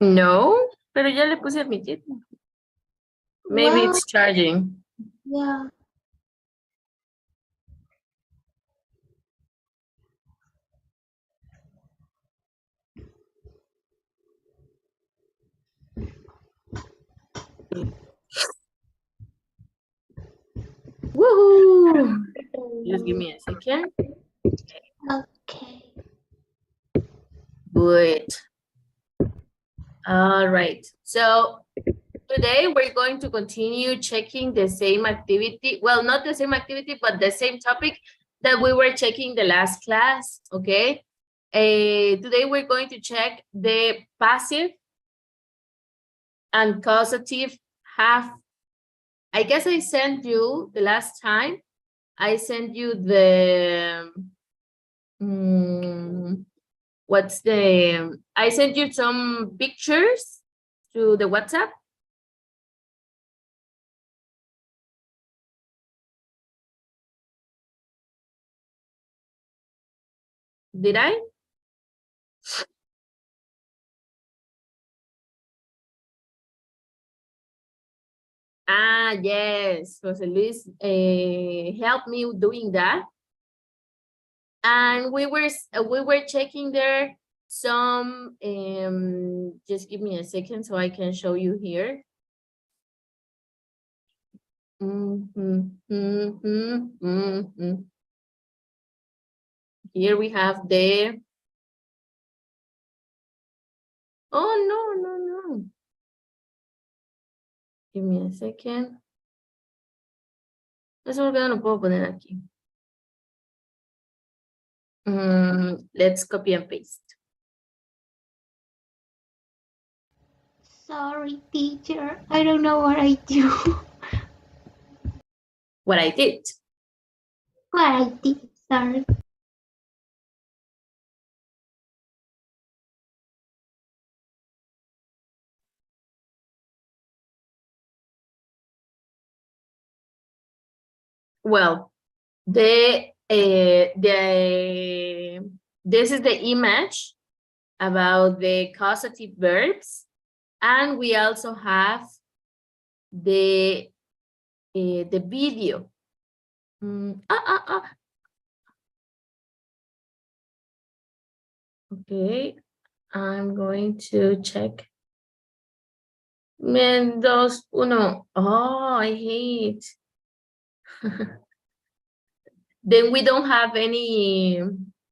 No, pero ya le puse admitir. Maybe Well, it's charging. yeah. Woohoo! Just give me a second. Okay. Good. All right. So today we're going to continue checking the same activity. Well, not the same activity, but the same topic that we were checking the last class. Okay. Today we're going to check the passive and causative have. I guess I sent you the last time. I sent you the I sent you some pictures to the WhatsApp. Did I? Ah, yes, Jose Luis helped me doing that. And we were checking there some just give me a second so I can show you here. Here we have the no. Give me a second. Eso no lo puedo poner aquí. Let's copy and paste. Sorry, teacher. I don't know what I do. What I did. What I did, sorry. Well, this is the image about the causative verbs, and we also have the video. Okay, I'm going to check. Dos, uno. Oh, I hate. Then we don't have any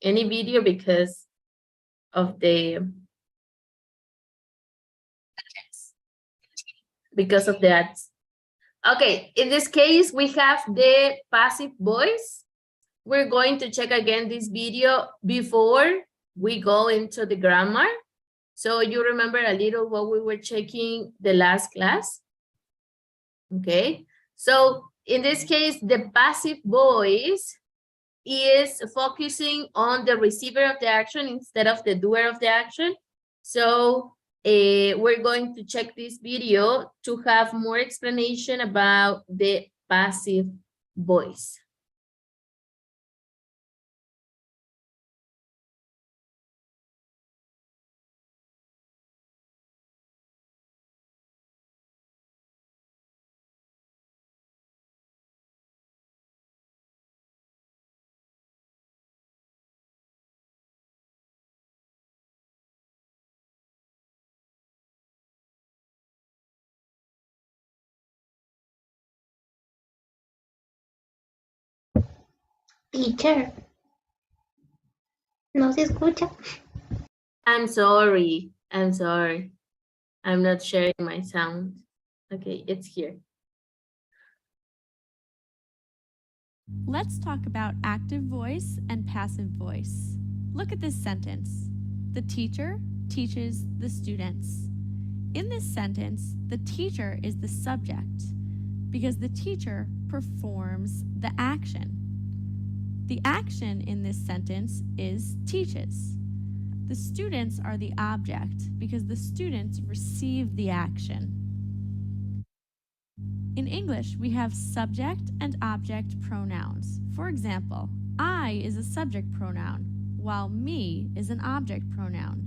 video because of the that. Okay, in this case we have the passive voice. We're going to check again this video before we go into the grammar. So you remember a little what we were checking the last class? Okay, so in this case, the passive voice is focusing on the receiver of the action instead of the doer of the action. So we're going to check this video to have more explanation about the passive voice. Teacher. No se escucha. I'm sorry. I'm not sharing my sound. Okay, it's here. Let's talk about active voice and passive voice. Look at this sentence. The teacher teaches the students. In this sentence, the teacher is the subject because the teacher performs the action. The action in this sentence is teaches. The students are the object because the students receive the action. In English, we have subject and object pronouns. For example, I is a subject pronoun, while me is an object pronoun.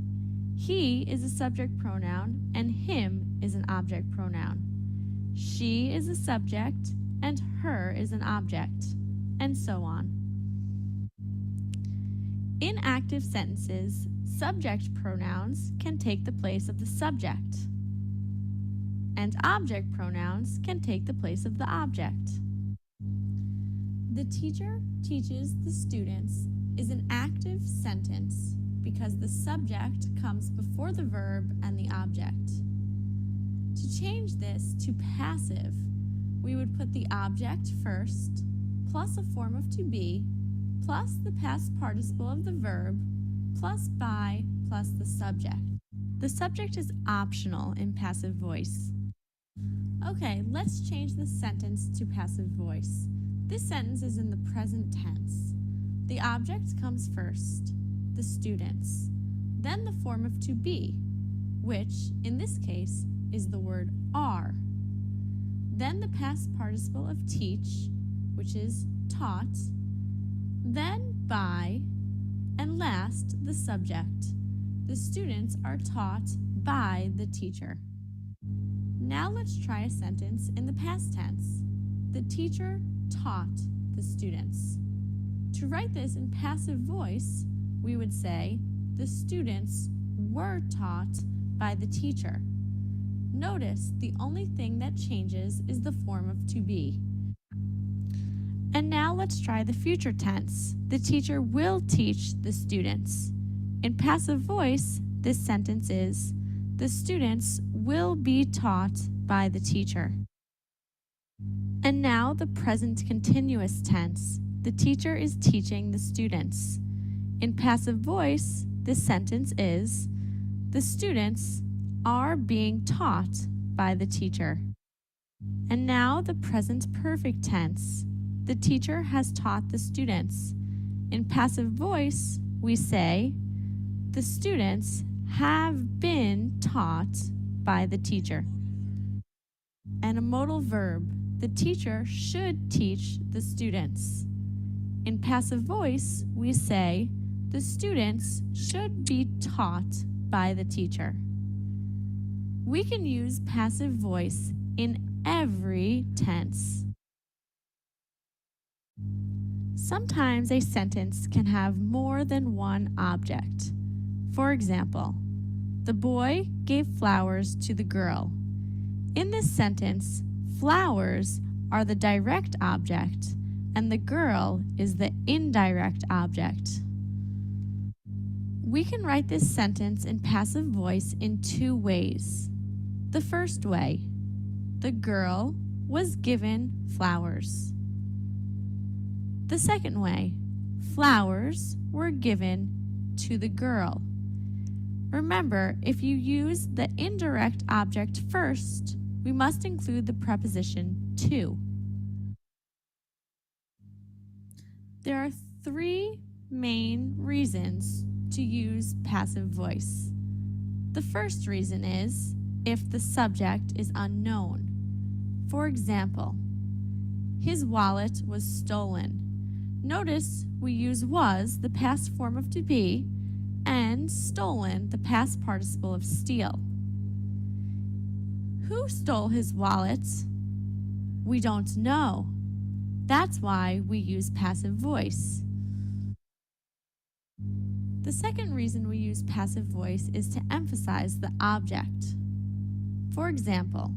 He is a subject pronoun and him is an object pronoun. She is a subject and her is an object, and so on. In active sentences, subject pronouns can take the place of the subject, and object pronouns can take the place of the object. The teacher teaches the students is an active sentence because the subject comes before the verb and the object. To change this to passive, we would put the object first, plus a form of to be, plus the past participle of the verb, plus by, plus the subject. The subject is optional in passive voice. Okay, let's change this sentence to passive voice. This sentence is in the present tense. The object comes first, the students, then the form of to be, which, in this case, is the word are. Then the past participle of teach, which is taught, then by, and last, the subject. The students are taught by the teacher. Now let's try a sentence in the past tense. The teacher taught the students. To write this in passive voice, we would say, the students were taught by the teacher. Notice the only thing that changes is the form of to be. And now let's try the future tense. The teacher will teach the students. In passive voice, this sentence is, the students will be taught by the teacher. And now the present continuous tense. The teacher is teaching the students. In passive voice, this sentence is, the students are being taught by the teacher. And now the present perfect tense. The teacher has taught the students. In passive voice, we say, the students have been taught by the teacher. And a modal verb, the teacher should teach the students. In passive voice, we say, the students should be taught by the teacher. We can use passive voice in every tense. Sometimes a sentence can have more than one object. For example, the boy gave flowers to the girl. In this sentence, flowers are the direct object and the girl is the indirect object. We can write this sentence in passive voice in two ways. The first way, the girl was given flowers. The second way, flowers were given to the girl. Remember, if you use the indirect object first, we must include the preposition to. There are three main reasons to use passive voice. The first reason is if the subject is unknown. For example, his wallet was stolen. Notice we use was, the past form of to be, and stolen, the past participle of steal. Who stole his wallet? We don't know. That's why we use passive voice. The second reason we use passive voice is to emphasize the object. For example,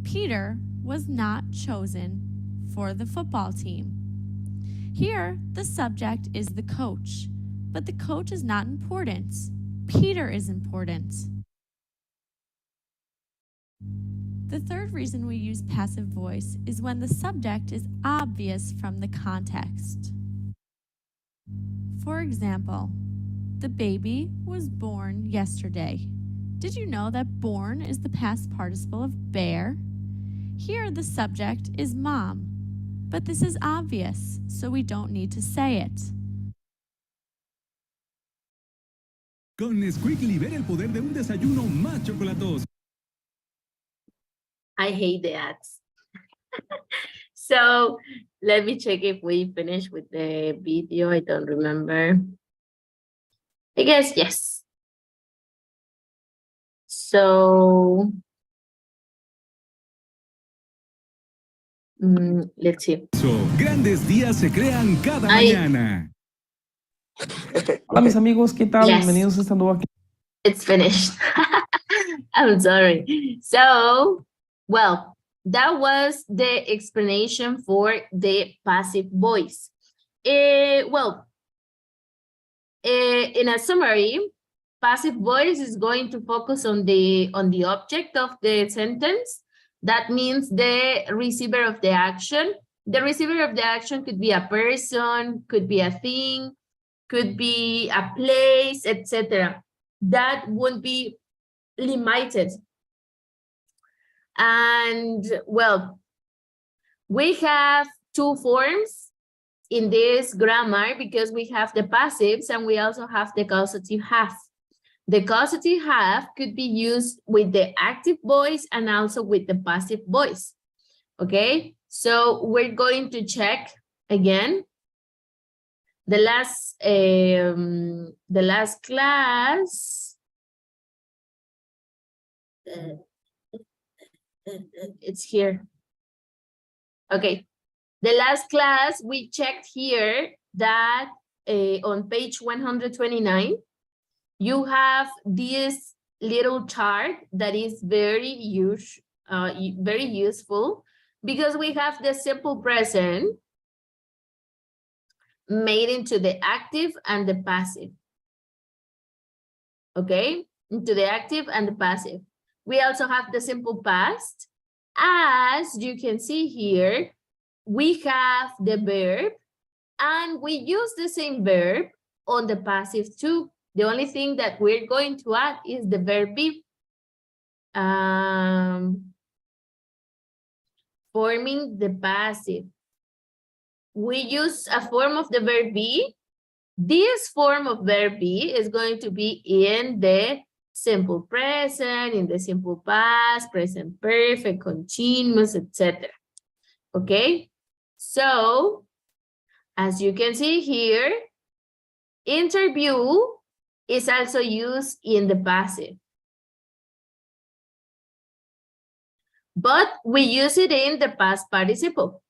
Peter was not chosen for the football team. Here, the subject is the coach, but the coach is not important. Peter is important. The third reason we use passive voice is when the subject is obvious from the context. For example, the baby was born yesterday. Did you know that born is the past participle of bear? Here the subject is mom, but this is obvious, so we don't need to say it. Con Nesquik libera el poder de un desayuno más chocolatoso. I hate the ads. So let me check if we finished with the video. I don't remember. I guess yes. So, let's see. Grandes días se crean cada mañana. Hola mis amigos, ¿qué tal? Yes. Bienvenidos a esta nueva It's finished. I'm sorry. So, well, that was the explanation for the passive voice. In a summary, passive voice is going to focus on the object of the sentence. That means the receiver of the action. The receiver of the action could be a person, could be a thing, could be a place, etc. That would be limited. And well, we have two forms in this grammar because we have the passives and we also have the causative have. The causative have could be used with the active voice and also with the passive voice. Okay, so we're going to check again the last class. It's here. Okay, the last class we checked here that on page 129, you have this little chart that is very useful because we have the simple present made into the active and the passive. Okay, into the active and the passive. We also have the simple past. As you can see here, we have the verb and we use the same verb on the passive too. The only thing that we're going to add is the verb be. Forming the passive. We use a form of the verb be. This form of verb be is going to be in the simple present, in the simple past, present perfect, continuous, etc. Okay, so as you can see here, interview is also used in the passive. But we use it in the past participle.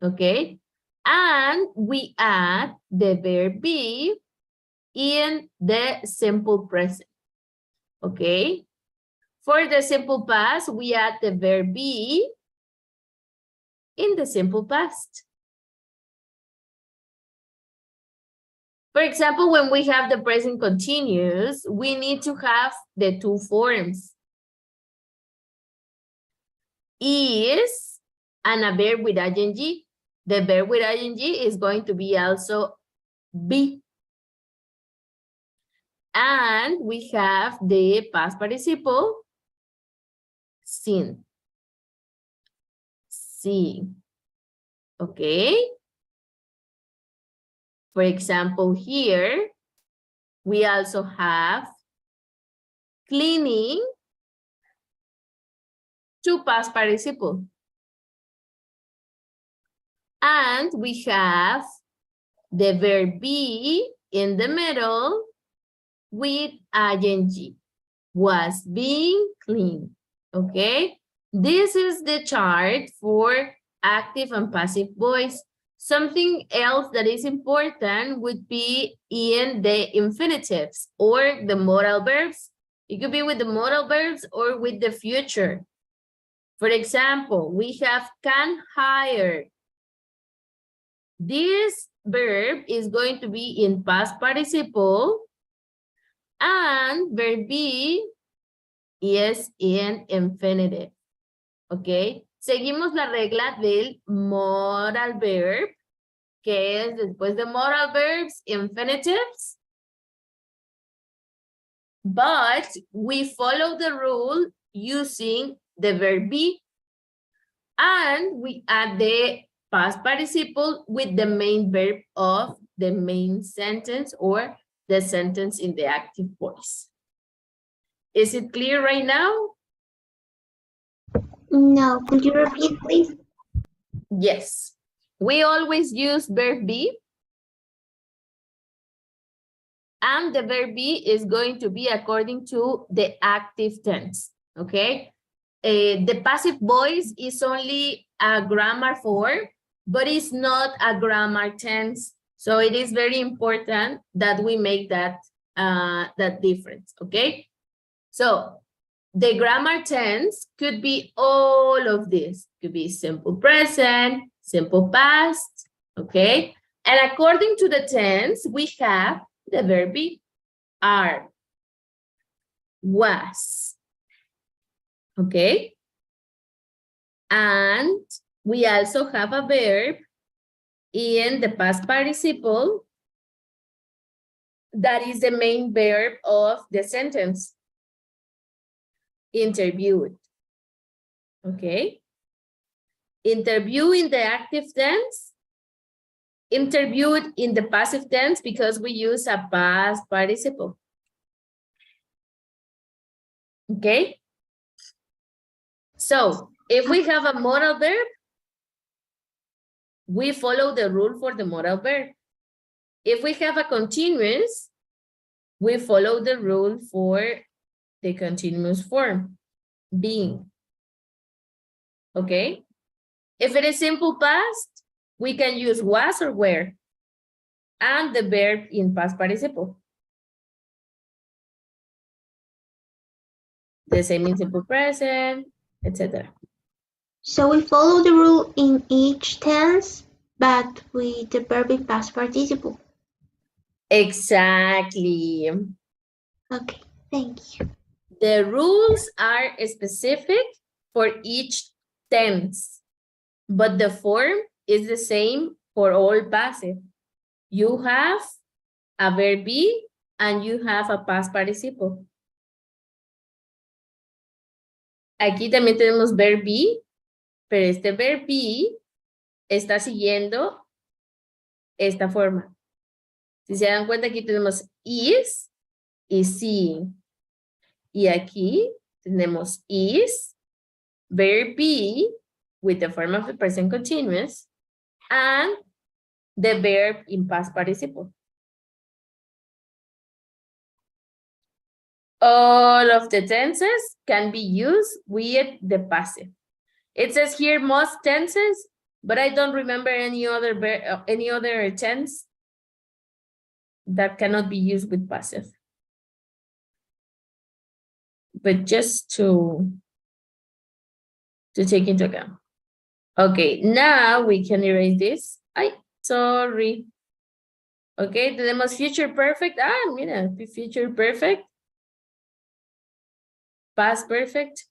Okay, and we add the verb be in the simple present. Okay, for the simple past, we add the verb be in the simple past. For example, when we have the present continuous, we need to have the two forms. Is and a verb with ing. The verb with ing is going to be also be. And we have the past participle, seen. See. Okay. For example, here, we also have cleaning, to past participle. And we have the verb be in the middle with ing, was being clean. Okay, this is the chart for active and passive voice. Something else that is important would be in the infinitives or the modal verbs. It could be with the modal verbs or with the future. For example, we have can hire. This verb is going to be in past participle and verb be is in infinitive. Okay, seguimos la regla del modal verb, que es después de modal verbs, infinitives. But we follow the rule using the verb be, and we add the past participle with the main verb of the main sentence or the sentence in the active voice. Is it clear right now? No, could you repeat, please? Yes. We always use verb be And the verb be is going to be according to the active tense, okay? The passive voice is only a grammar form, but it's not a grammar tense. So it is very important that we make that, that difference, okay? So the grammar tense could be all of this. Could be simple present, simple past, okay? And according to the tense, we have the verb be, are, was, okay? And we also have a verb in the past participle that is the main verb of the sentence. Interviewed. Okay. Interview in the active tense. Interviewed in the passive tense because we use a past participle. Okay. So if we have a modal verb, we follow the rule for the modal verb. If we have a continuous, we follow the rule for the continuous form, being. Okay? If it is simple past, we can use was or were, and the verb in past participle. The same in simple present, etc. So we follow the rule in each tense, but with the verb in past participle. Exactly. Okay, thank you. The rules are specific for each tense, but the form is the same for all passive. You have a verb be and you have a past participle. Aquí también tenemos verb be, pero este verb be está siguiendo esta forma. Si se dan cuenta, aquí tenemos is y seeing. Y aquí tenemos is, verb be, with the form of the present continuous, and the verb in past participle. All of the tenses can be used with the passive. It says here most tenses, but I don't remember any other tense that cannot be used with passive. But just to take into account. Okay, now we can erase this. Ay, sorry. Okay, tenemos future perfect. Ah, mira, future perfect. Past perfect.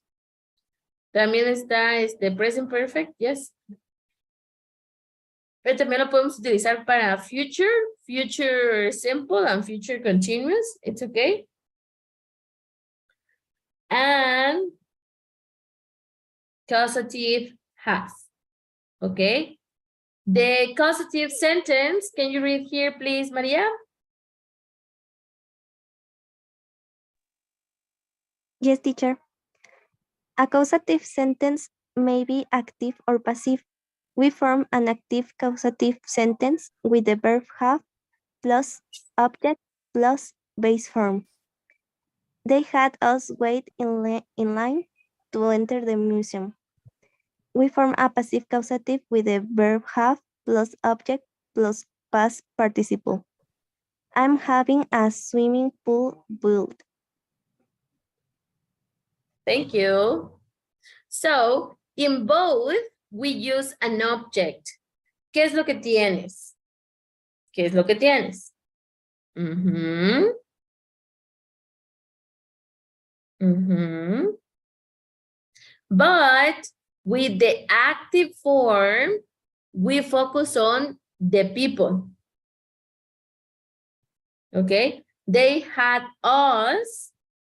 También está present perfect, yes. Pero también lo podemos utilizar para future, future simple, and future continuous. It's okay. And causative have. Okay. The causative sentence, can you read here, please, Maria? Yes, teacher. A causative sentence may be active or passive. We form an active causative sentence with the verb have plus object plus base form. They had us wait in line to enter the museum. We form a passive causative with the verb have plus object plus past participle. I'm having a swimming pool built. Thank you. So, in both, we use an object. ¿Qué es lo que tienes? ¿Qué es lo que tienes? But with the active form, we focus on the people. Okay? They had us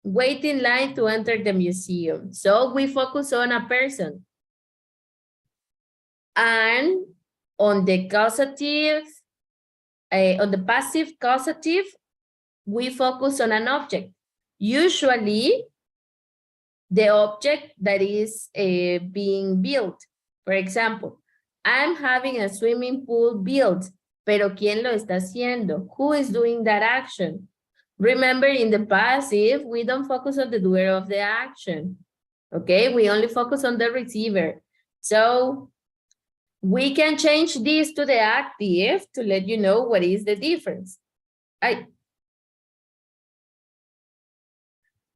wait in line to enter the museum. So we focus on a person. And on the causative, on the passive causative, we focus on an object. Usually, the object that is being built. For example, I'm having a swimming pool built, pero ¿quién lo está haciendo? Who is doing that action? Remember, in the passive, we don't focus on the doer of the action. Okay, we only focus on the receiver. So we can change this to the active to let you know what is the difference. I'm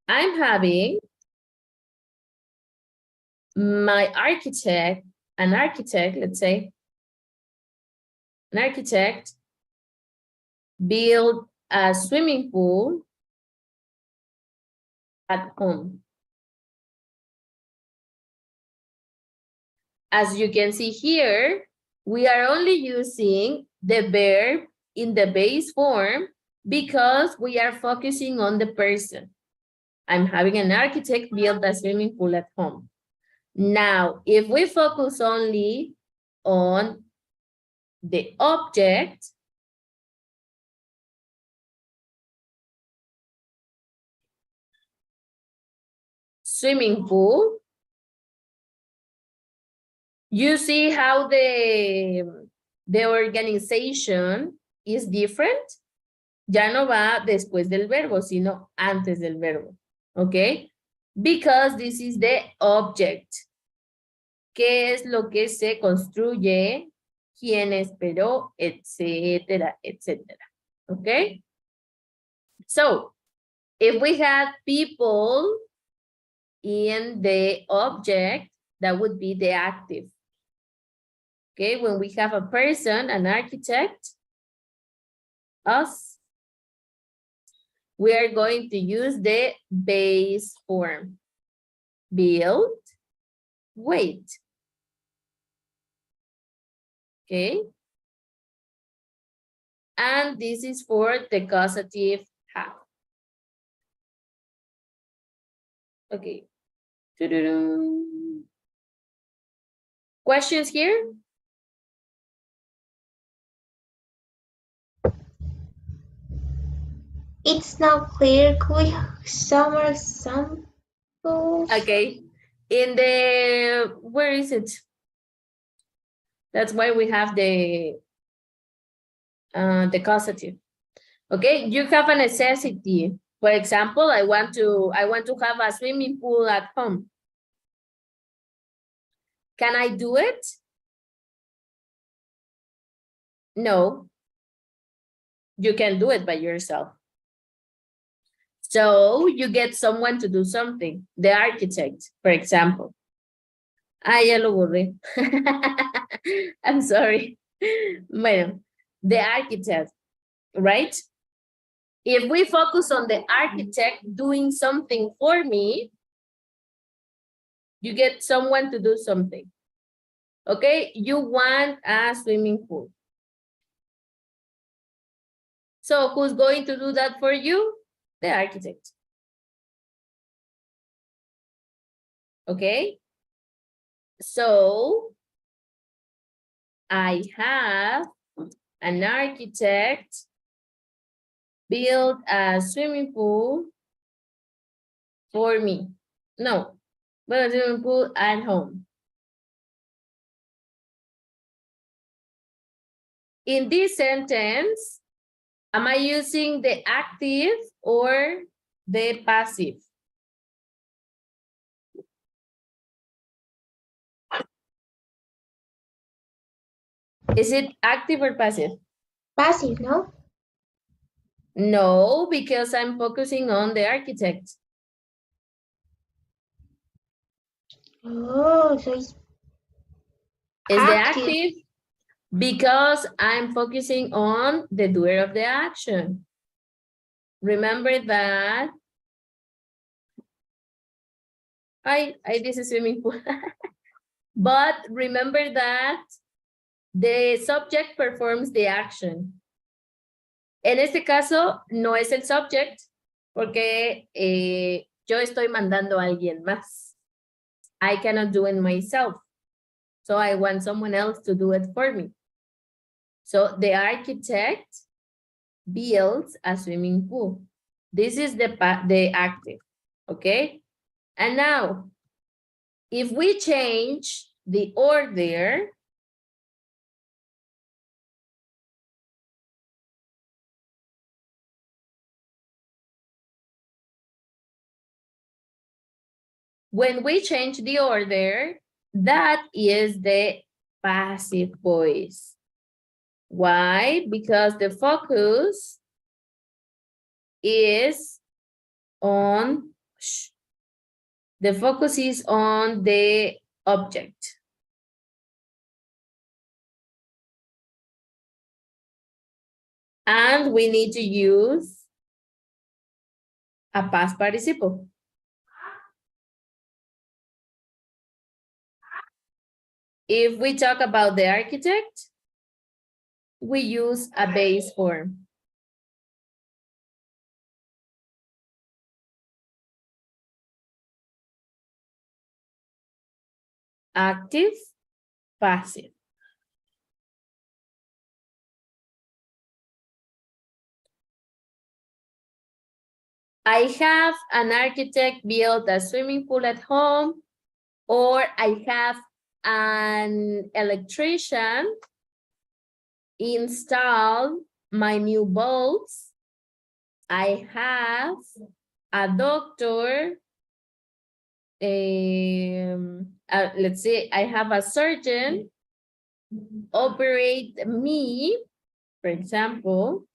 having my architect, let's say, an architect build a swimming pool at home. As you can see here, we are only using the verb in the base form because we are focusing on the person. I'm having an architect build a swimming pool at home. Now, if we focus only on the object, swimming pool, you see how the organization is different. Ya no va después del verbo, sino antes del verbo. ¿Ok? Because this is the object. ¿Qué es lo que se construye? ¿Quién esperó? Etcétera, etcétera. ¿Ok? So, if we had people in the object, that would be the active. Okay, when we have a person, an architect, us, we are going to use the base form. Build, wait. Okay. And this is for the causative have. Okay. Questions here? It's not clear. Could we have some examples? Okay. In the, where is it? That's why we have the causative. Okay, you have a necessity. For example, I want to have a swimming pool at home. Can I do it? No. You can do it by yourself. So you get someone to do something. The architect, for example. Ah, ya lo borré. I'm sorry. Bueno, the architect, right? If we focus on the architect doing something for me, you get someone to do something. Okay, you want a swimming pool. So who's going to do that for you? The architect. Okay, so I have an architect build a swimming pool for me. No, but a swimming pool at home. In this sentence, am I using the active or the passive? Is it active or passive? Passive, no? No, because I'm focusing on the architect. Oh, so it's Is the active. active? Because I'm focusing on the doer of the action. Remember that. This is swimming pool. But remember that the subject performs the action. En este caso, no es el subject, porque yo estoy mandando a alguien más. I cannot do it myself. So I want someone else to do it for me. So the architect builds a swimming pool. This is the active, okay? And now, if we change the order, When we change the order, that is the passive voice. Why? Because the focus is on the object. And we need to use a past participle. If we talk about the architect, we use a base form. Active, passive. I have an architect build a swimming pool at home, or I have an electrician install my new bulbs. I have a doctor, let's say I have a surgeon operate me, for example,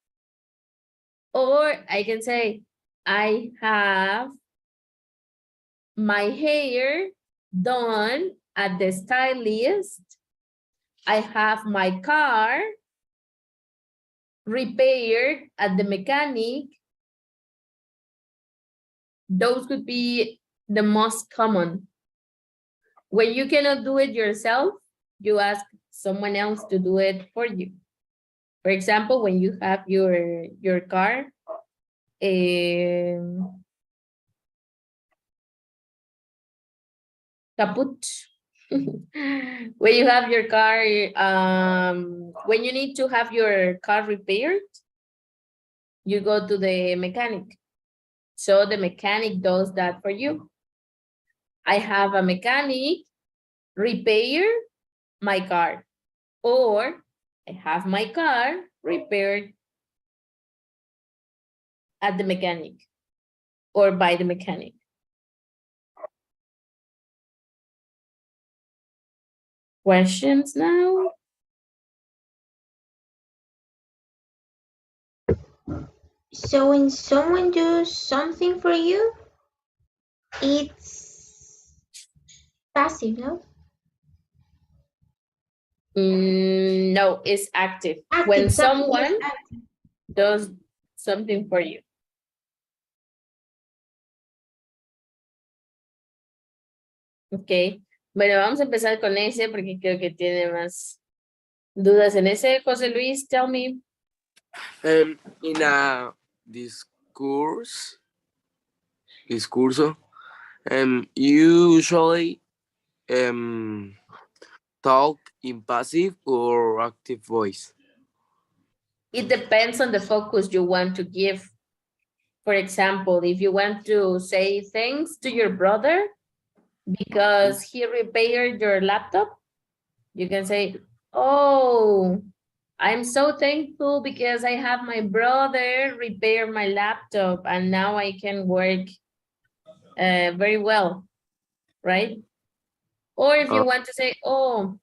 or I can say I have my hair done at the stylist. I have my car repaired at the mechanic. Those could be the most common. When you cannot do it yourself, you ask someone else to do it for you. For example, when you have your car, kaput. When you have your car, when you need to have your car repaired, you go to the mechanic. So the mechanic does that for you. I have a mechanic repair my car, or I have my car repaired at the mechanic or by the mechanic. Questions now? So when someone does something for you, it's passive, no? No, it's active. Active, When sorry, someone yes, active. does something for you. Ok. Bueno, vamos a empezar con ese porque creo que tiene más dudas en ese. José Luis, tell me. In a discurso, you usually talk in passive or active voice? It depends on the focus you want to give. For example, if you want to say thanks to your brother because he repaired your laptop, you can say, oh, I'm so thankful because I have my brother repair my laptop and now I can work very well, right? Or if you want to say, oh,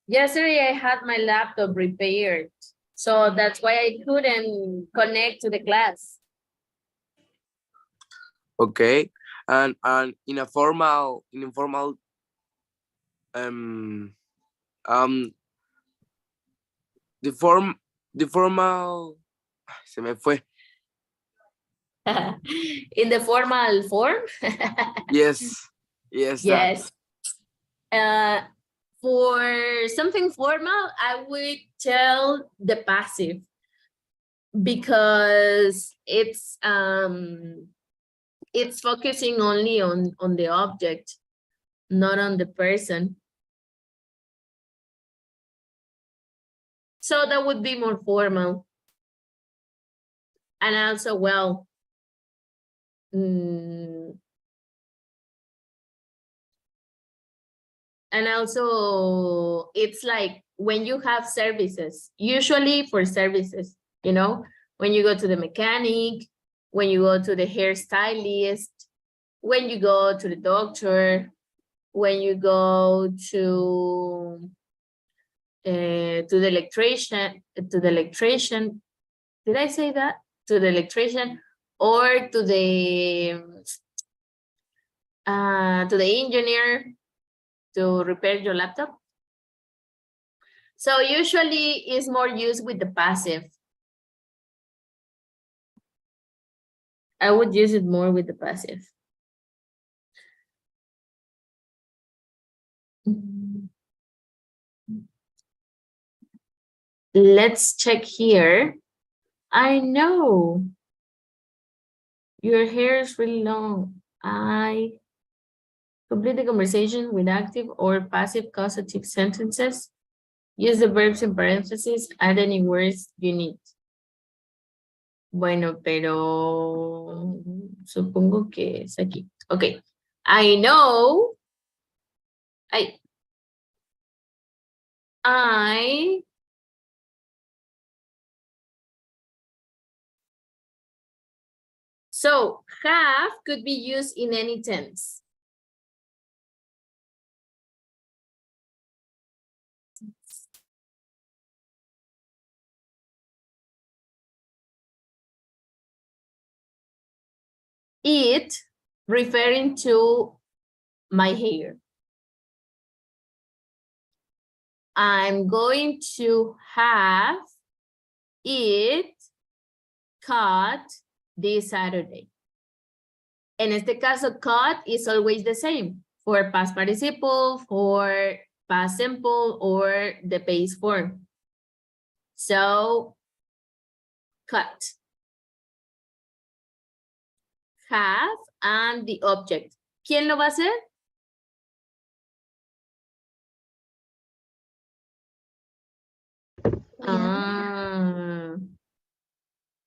yesterday I had my laptop repaired, so that's why I couldn't connect to the class. Okay, and in a informal the formal se me fue. In the formal form? Yes. For something formal, I would tell the passive because it's focusing only on the object, not on the person. So that would be more formal. And also, well, and also it's like when you have services, usually for services, you know, when you go to the mechanic, when you go to the hairstylist, when you go to the doctor, when you go to the electrician, did I say that? To the electrician, or to the engineer to repair your laptop. So usually it's more used with the passive. I would use it more with the passive. Let's check here. I know. Your hair is really long. I complete the conversation with active or passive causative sentences. Use the verbs in parentheses. Add any words you need. Bueno, pero supongo que es aquí. Okay. I know. So have could be used in any tense. It, referring to my hair. I'm going to have it cut this Saturday. En este caso, cut is always the same for past participle, for past simple, or the base form. So, cut. Have and the object. ¿Quién lo va a hacer?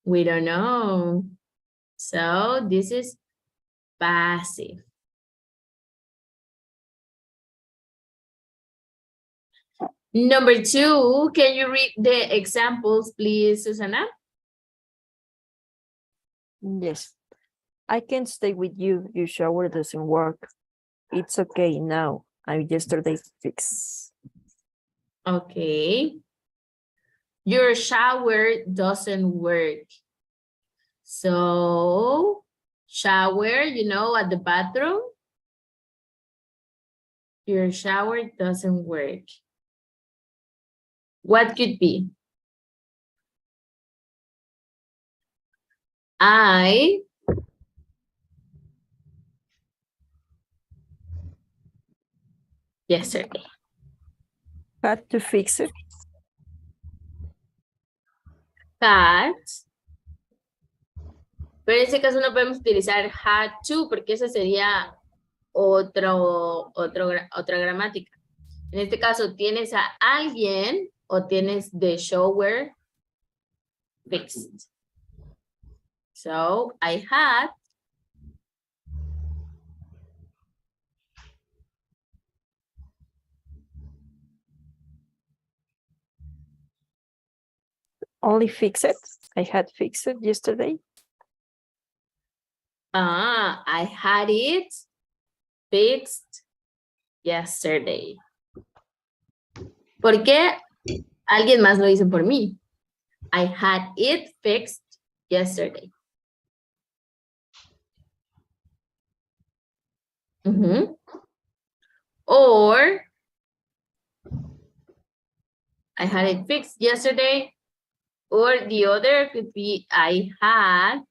We don't know. So this is passive. Number 2, can you read the examples, please, Susana? Yes. I can't stay with you. Your shower doesn't work. It's okay now. I'm yesterday fixed. Okay. Your shower doesn't work. So, shower, you know, at the bathroom. Your shower doesn't work. What could be? I yesterday. Had to fix it. Had. Pero en ese caso no podemos utilizar had to porque esa sería otra gramática. En este caso, ¿tienes a alguien o tienes the shower fixed? So, I had. Only fix it. I had fixed it yesterday. I had it fixed yesterday. ¿Por qué alguien más lo hizo por mí? I had it fixed yesterday. Or I had it fixed yesterday. Or the other could be I had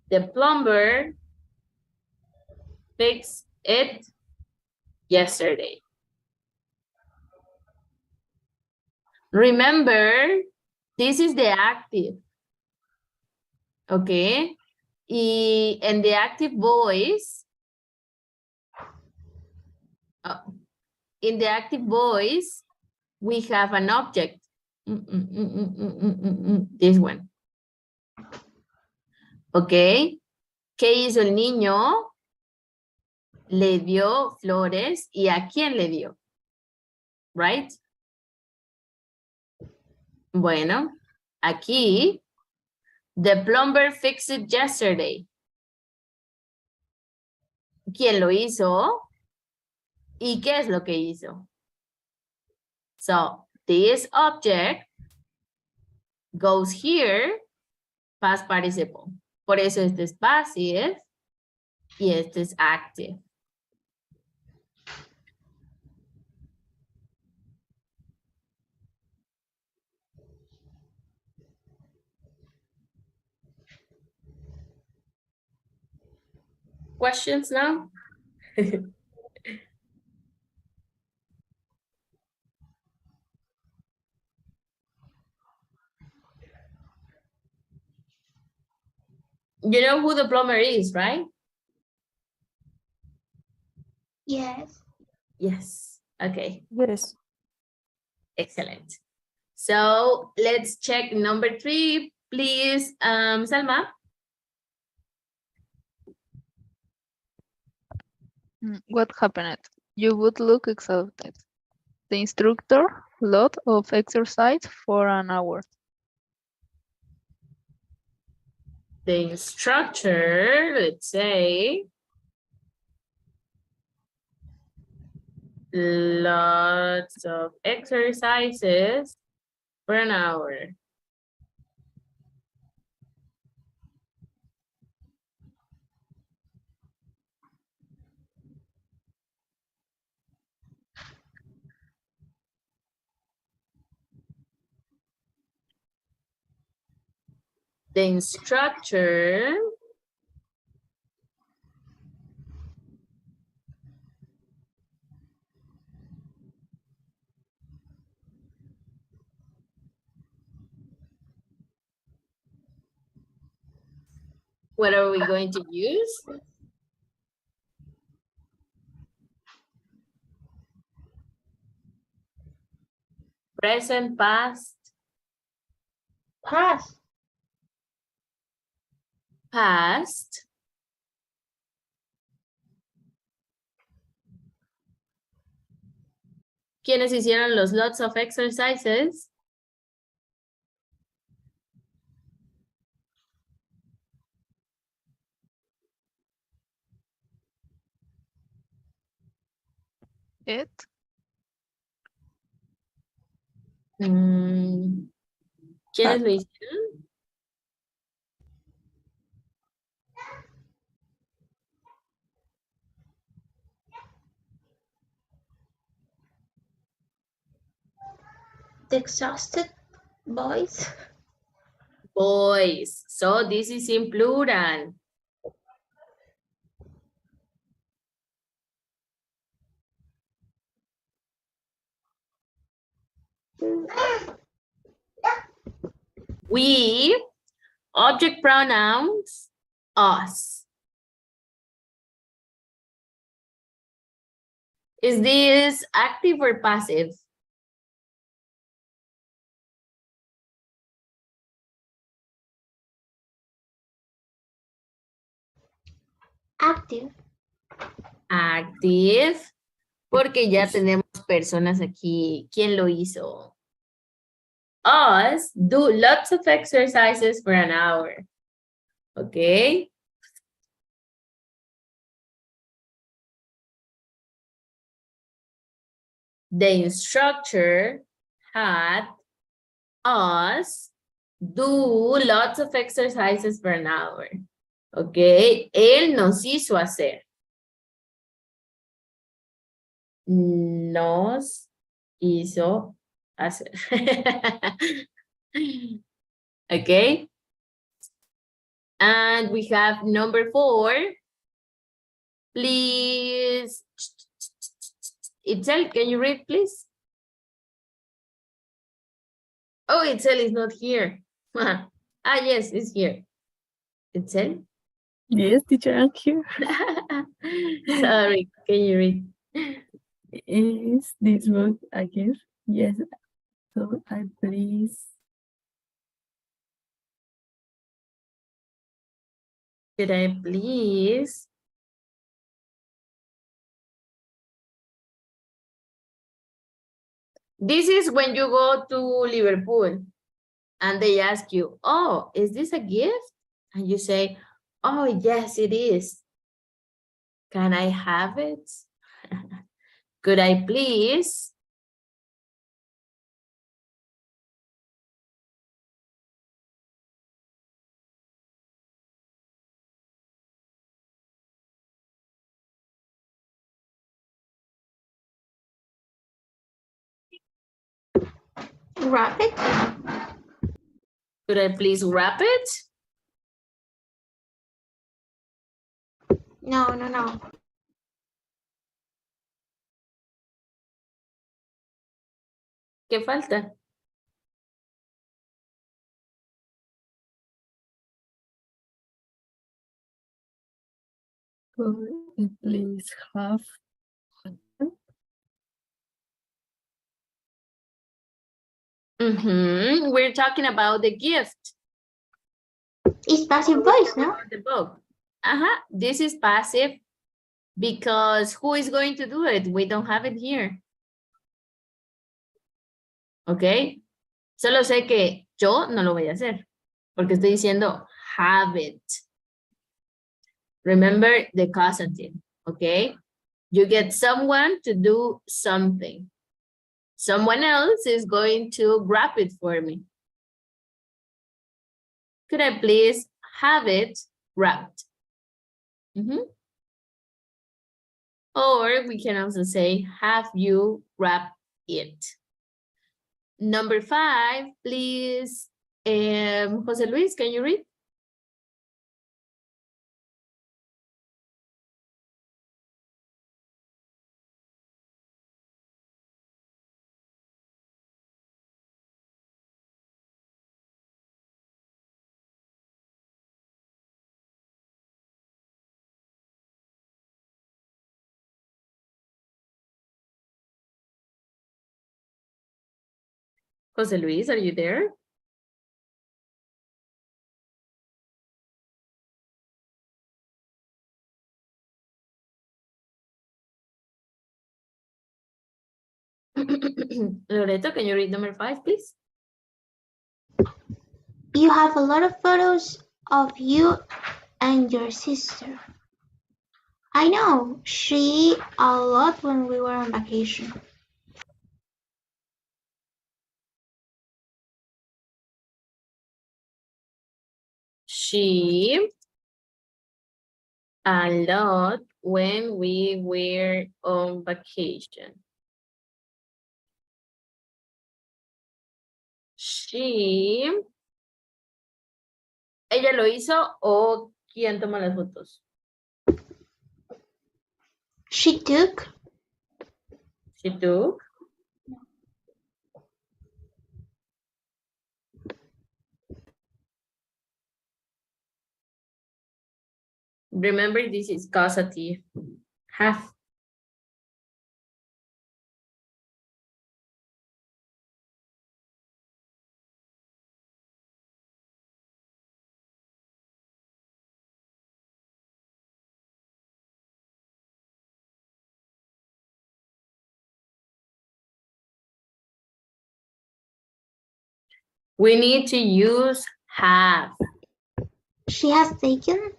the plumber fix it yesterday. Remember, this is the active. Okay. And the active voice, in the active voice, we have an object. This one. Okay. ¿Qué hizo el niño? Le dio flores. ¿Y a quién le dio? Right? Bueno, aquí, the plumber fixed it yesterday. quién lo hizo y qué es lo que hizo. So, this object goes here, past participle. Por eso este es passive y este es active. Questions now? You know who the plumber is, right? Yes. Yes. Okay, Yes. excellent. So let's check number 3, please, Salma. What happened? You would look exhausted. The instructor lot of exercise for an hour. The instructor, let's say, lots of exercises for an hour. The instructor what are we going to use? Present, past, Pass. past. ¿Quiénes hicieron los lots of exercises? It. ¿Quiénes lo hicieron? The exhausted boys. Boys. So this is in plural. We, object pronouns, us. Is this active or passive? Active. Active. Porque ya tenemos personas aquí. ¿Quién lo hizo? Us do lots of exercises for an hour. Okay. The instructor had us do lots of exercises for an hour. Okay. Él nos hizo hacer. Nos hizo hacer. Okay. And we have number 4. Please. Itzel, can you read, please? Oh, Itzel is not here. Yes, it's here. Itzel? Yes, teacher, I'm here. Sorry, can you read? Is this book a gift? Yes. So I please. Could I please? This is when you go to Liverpool and they ask you, oh, is this a gift? And you say, oh, yes, it is. Can I have it? Could I please? Wrap it? Could I please wrap it? No. ¿Qué falta? Could you please have We're talking about the gift. It's passive voice, no? The book. This is passive because who is going to do it? We don't have it here. ¿Ok? Solo sé que yo no lo voy a hacer porque estoy diciendo have it. Remember the causative, ¿ok? You get someone to do something. Someone else is going to wrap it for me. Could I please have it wrapped? Or we can also say, have you wrap it? Number 5, please. Jose Luis, can you read? Jose Luis, are you there? Loreto, can you read number 5, please? You have a lot of photos of you and your sister. I know, she a lot when we were on vacation. She a lot when we were on vacation. She. ¿Ella lo hizo o quién tomó las fotos? She took. She took. Remember, this is causative. Have. We need to use have. She has taken.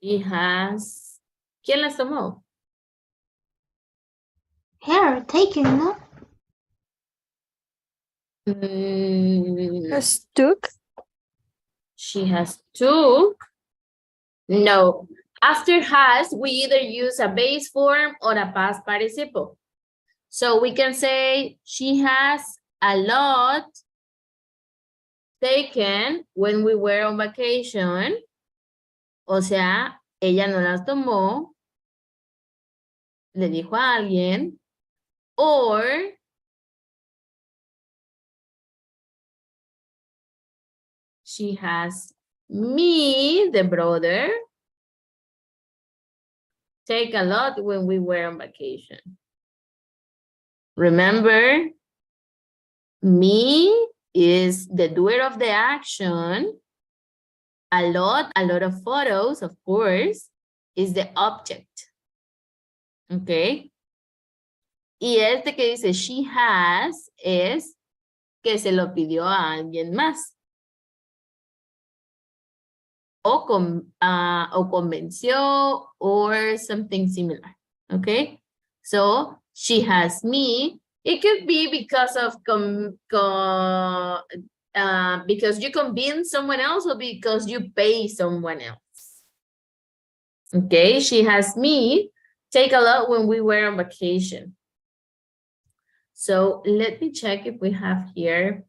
She has. ¿Quién las tomó? Her taken, no? Has took. She has took. No. After has, we either use a base form or a past participle. So we can say she has a lot taken when we were on vacation. O sea, ella no las tomó, le dijo a alguien, or she has me, the brother, take a lot when we were on vacation. Remember, me is the doer of the action. A lot of photos, of course, is the object. Okay. Y este que dice she has es que se lo pidió a alguien más. o convenció or something similar. Okay, so she has me. It could be because of because you convince someone else or because you pay someone else. Okay, she has me take a lot when we were on vacation. So let me check if we have here.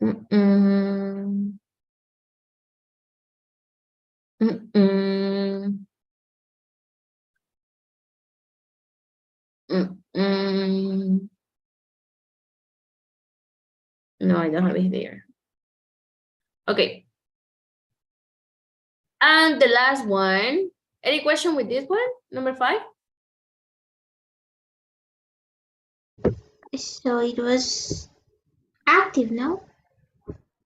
Mm-mm. Mm-mm. Mm-mm. No, I don't have it there. Okay. And the last one. Any question with this one? Number 5? So it was active, no?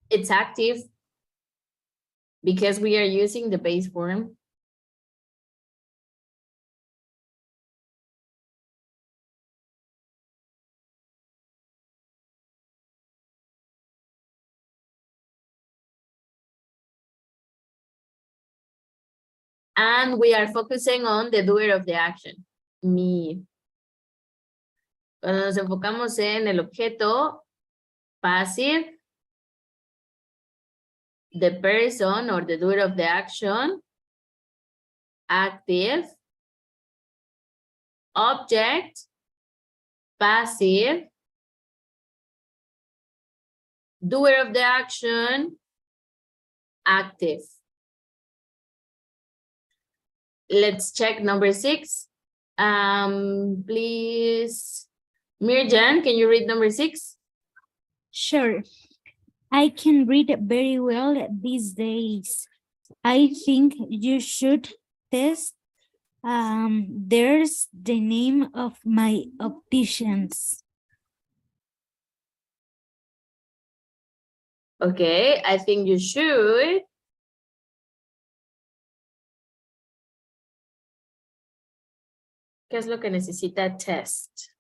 It's active because we are using the base form. And we are focusing on the doer of the action, me. Cuando nos enfocamos en el objeto passive, the person or the doer of the action, active, object, passive, doer of the action, active. Let's check number 6. Please, Mirjan, can you read number 6? Sure. I can read very well these days. I think you should test. There's the name of my opticians. Okay, I think you should. ¿Qué es lo que necesita test?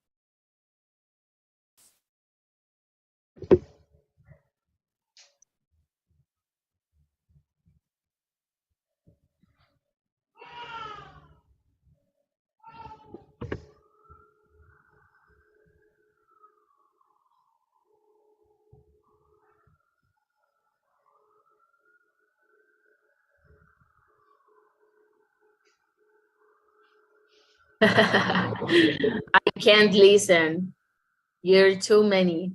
I can't listen. You're too many.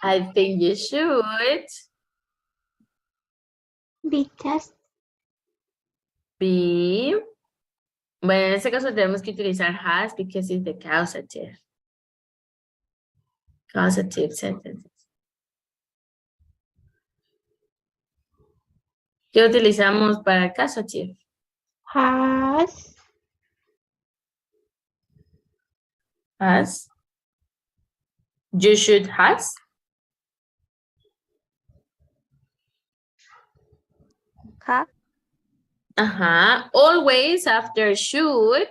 I think you should Be test. be. Bueno, en este caso tenemos que utilizar has because it's the causative. Causative sentences. ¿Qué utilizamos para causative? Has. Has. You should has. Ha. Always after should.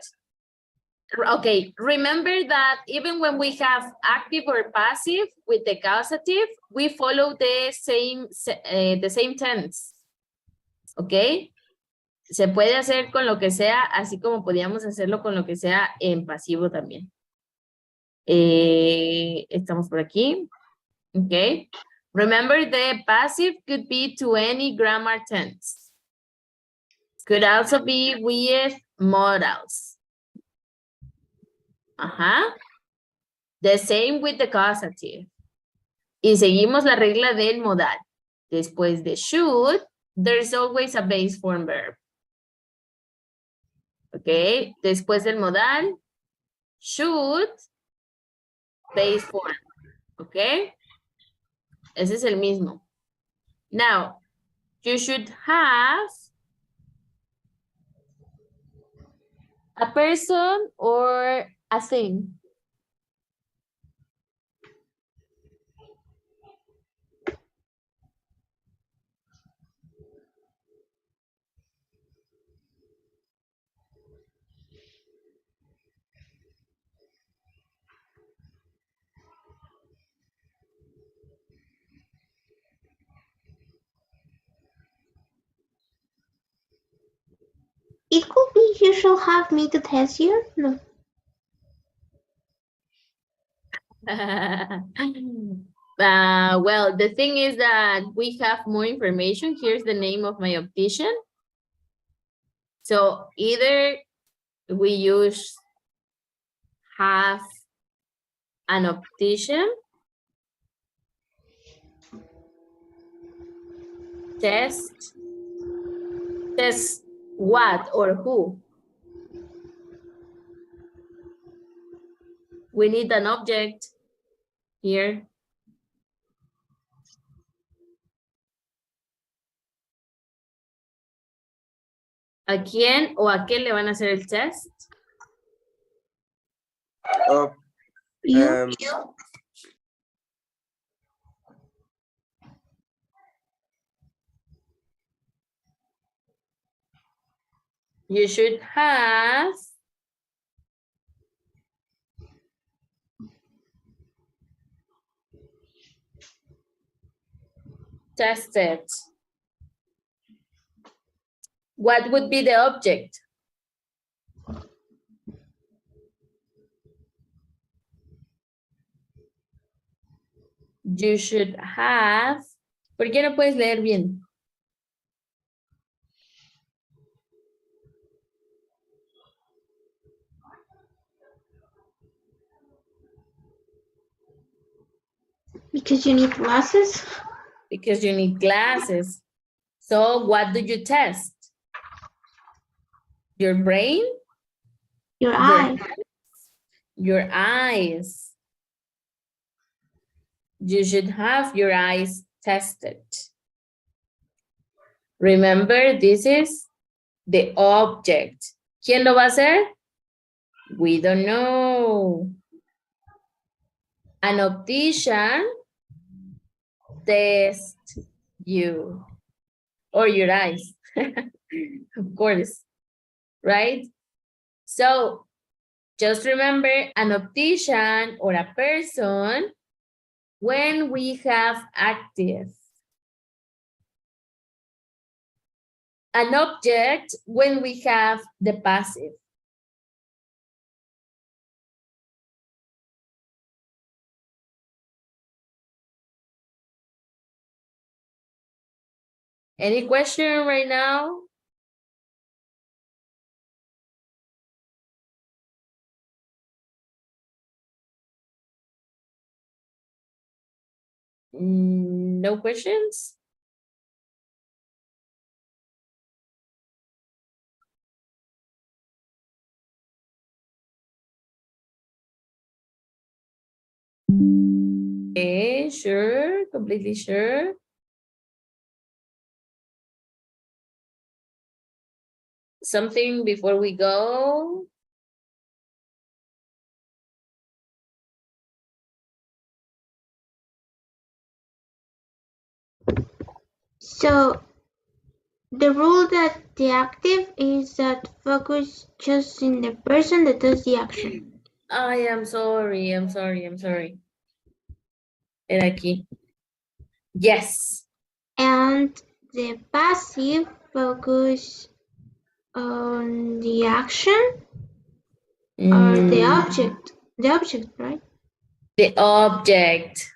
Okay, remember that even when we have active or passive with the causative, we follow the same tense. Okay? Se puede hacer con lo que sea, así como podíamos hacerlo con lo que sea en pasivo también. Estamos por aquí. Okay. Remember, the passive could be to any grammar tense. Could also be with modals. The same with the causative. Y seguimos la regla del modal. Después de should, there's always a base form verb. Okay. Después del modal, should, base form. Okay. Ese es el mismo. Now, you should have a person or a thing. It could be you should have me to test you. No. Well, the thing is that we have more information. Here's the name of my optician. So either we use have an optician, test what or who. We need an object here. ¿A quién o a qué le van a hacer el test? You. You should have tested. What would be the object? You should have. ¿Por qué no puedes leer bien? Because you need glasses. Because you need glasses. So what do you test? Your brain? Your eyes. Your eyes. You should have your eyes tested. Remember, this is the object. ¿Quién lo va a hacer? We don't know. An optician test you or your eyes, of course, right? So just remember an optician or a person when we have active. An object when we have the passive. Any question right now? No questions? Okay, sure, completely sure. Something before we go? So the rule that the active is that focus just in the person that does the action. I am sorry. Era aquí. Yes. And the passive focus on the action or the object. The object, right? The object.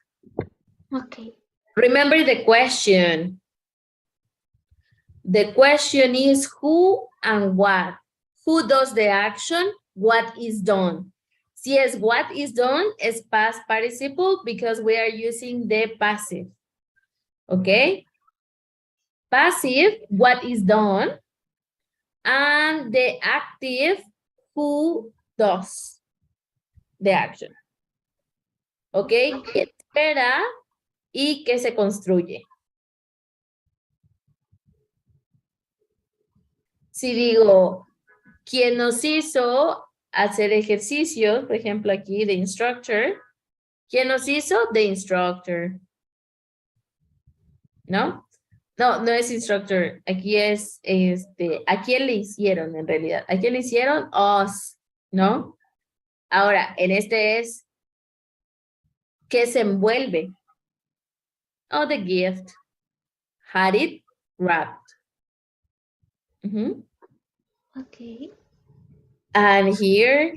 Okay. Remember the question. The question is who and what. Who does the action? What is done? Si es what is done, es past participle because we are using the passive. Okay? Passive, what is done. And the active, who does the action. Okay? Que espera y que se construye. Si digo, ¿quién nos hizo hacer ejercicios, por ejemplo, aquí the instructor. ¿Quién nos hizo? The instructor. ¿No? No, no es instructor. Aquí es, ¿a quién le hicieron en realidad? ¿A quién le hicieron? Us, ¿no? Ahora, en este es, ¿qué se envuelve? Oh, the gift. Had it wrapped. Okay. And here,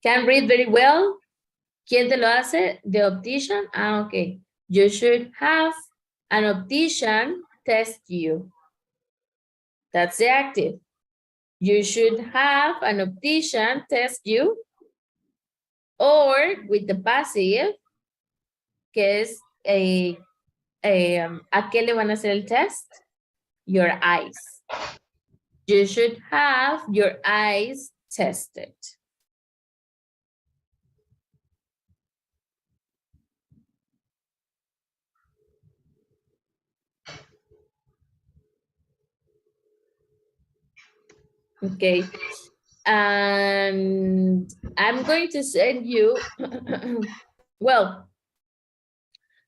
can read very well. ¿Quién te lo hace? The optician. Ah, okay. You should have an optician test you. That's the active. You should have an optician test you. Or with the passive, que es ¿a qué le van a hacer el test? Your eyes. You should have your eyes tested. Okay. And I'm going to send you, well,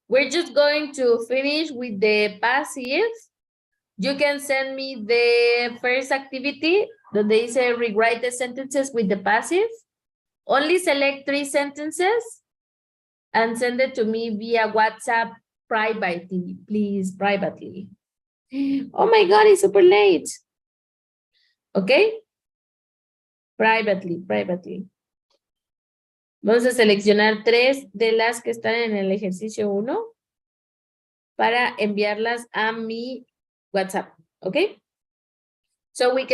we're just going to finish with the passive. You can send me the first activity, donde dice rewrite the sentences with the passive. Only select 3 sentences and send it to me via WhatsApp privately, please, privately. Oh my God, it's super late. Okay? Privately. Vamos a seleccionar 3 de las que están en el ejercicio 1 para enviarlas a mi WhatsApp. Okay? So we can